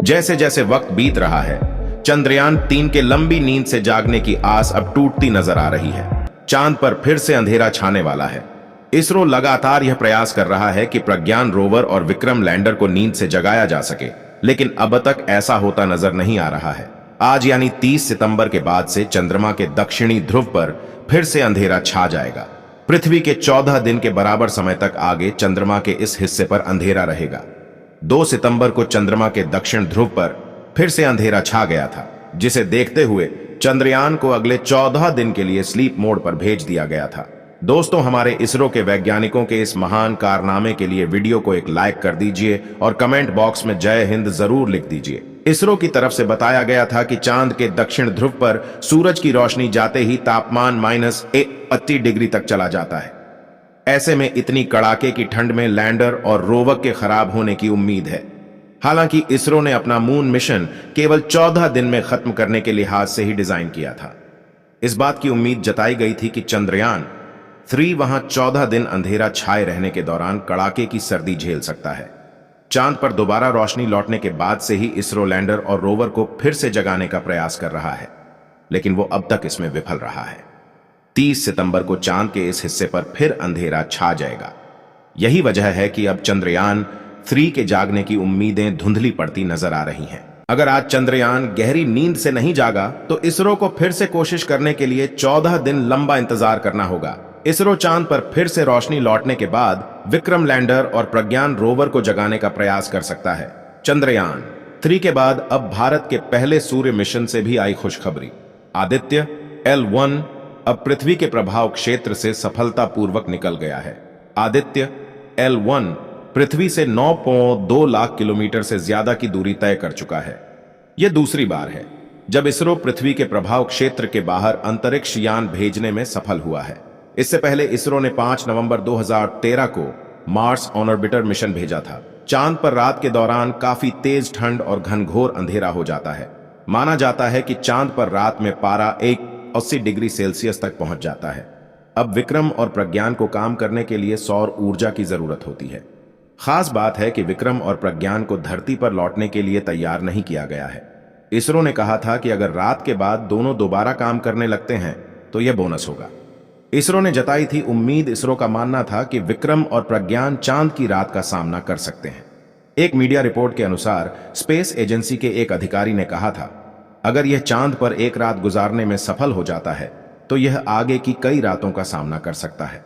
जैसे जैसे वक्त बीत रहा है, चंद्रयान 3 के लंबी नींद से जागने की आस अब टूटती नजर आ रही है। चांद पर फिर से अंधेरा छाने वाला है। इसरो लगातार यह प्रयास कर रहा है कि प्रज्ञान रोवर और विक्रम लैंडर को नींद से जगाया जा सके, लेकिन अब तक ऐसा होता नजर नहीं आ रहा है। आज यानी 30 सितंबर के बाद से चंद्रमा के दक्षिणी ध्रुव पर फिर से अंधेरा छा जाएगा। पृथ्वी के 14 दिन के बराबर समय तक आगे चंद्रमा के इस हिस्से पर अंधेरा रहेगा। 2 सितंबर को चंद्रमा के दक्षिण ध्रुव पर फिर से अंधेरा छा गया था, जिसे देखते हुए चंद्रयान को अगले 14 दिन के लिए स्लीप मोड पर भेज दिया गया था। दोस्तों, हमारे इसरो के वैज्ञानिकों के इस महान कारनामे के लिए वीडियो को एक लाइक कर दीजिए और कमेंट बॉक्स में जय हिंद जरूर लिख दीजिए। इसरो की तरफ से बताया गया था कि चांद के दक्षिण ध्रुव पर सूरज की रोशनी जाते ही तापमान -31 डिग्री तक चला जाता है। ऐसे में इतनी कड़ाके की ठंड में लैंडर और रोवर के खराब होने की उम्मीद है। हालांकि इसरो ने अपना मून मिशन केवल 14 दिन में खत्म करने के लिहाज से ही डिजाइन किया था। इस बात की उम्मीद जताई गई थी कि चंद्रयान 3 वहां 14 दिन अंधेरा छाए रहने के दौरान कड़ाके की सर्दी झेल सकता है। चांद पर दोबारा रोशनी लौटने के बाद से ही इसरो लैंडर और रोवर को फिर से जगाने का प्रयास कर रहा है, लेकिन वो अब तक इसमें विफल रहा है। 30 सितंबर को चांद के इस हिस्से पर फिर अंधेरा छा जाएगा। यही वजह है कि अब चंद्रयान 3 के जागने की उम्मीदें धुंधली पड़ती नजर आ रही हैं। अगर आज चंद्रयान गहरी नींद से नहीं जागा तो इसरो को फिर से कोशिश करने के लिए 14 दिन लंबा इंतजार करना होगा। इसरो चांद पर फिर से रोशनी लौटने के बाद विक्रम लैंडर और प्रज्ञान रोवर को जगाने का प्रयास कर सकता है। चंद्रयान 3 के बाद अब भारत के पहले सूर्य मिशन से भी आई खुशखबरी। आदित्य L1 अब पृथ्वी के प्रभाव क्षेत्र से सफलतापूर्वक निकल गया है। आदित्य L1 पृथ्वी से 9.2 लाख किलोमीटर से ज्यादा की दूरी तय कर चुका है। यह दूसरी बार है जब इसरो पृथ्वी के प्रभाव क्षेत्र के बाहर अंतरिक्ष यान भेजने में सफल हुआ है। इससे पहले इसरो ने 5 नवंबर 2013 को मार्स ऑर्बिटर मिशन भेजा था। चांद पर रात के दौरान काफी तेज ठंड और घनघोर अंधेरा हो जाता है। माना जाता है कि चांद पर रात में पारा 80 डिग्री सेल्सियस तक पहुंच जाता है। अब विक्रम और प्रज्ञान को काम करने के लिए सौर ऊर्जा की जरूरत होती है। खास बात है कि विक्रम और प्रज्ञान को धरती पर लौटने के लिए तैयार नहीं किया गया है। इसरो ने कहा था कि अगर रात के बाद दोनों दोबारा काम करने लगते हैं तो यह बोनस होगा। इसरो ने जताई थी उम्मीद। इसरो का मानना था कि विक्रम और प्रज्ञान चांद की रात का सामना कर सकते हैं। एक मीडिया रिपोर्ट के अनुसार स्पेस एजेंसी के एक अधिकारी ने कहा था, अगर यह चांद पर एक रात गुजारने में सफल हो जाता है तो यह आगे की कई रातों का सामना कर सकता है।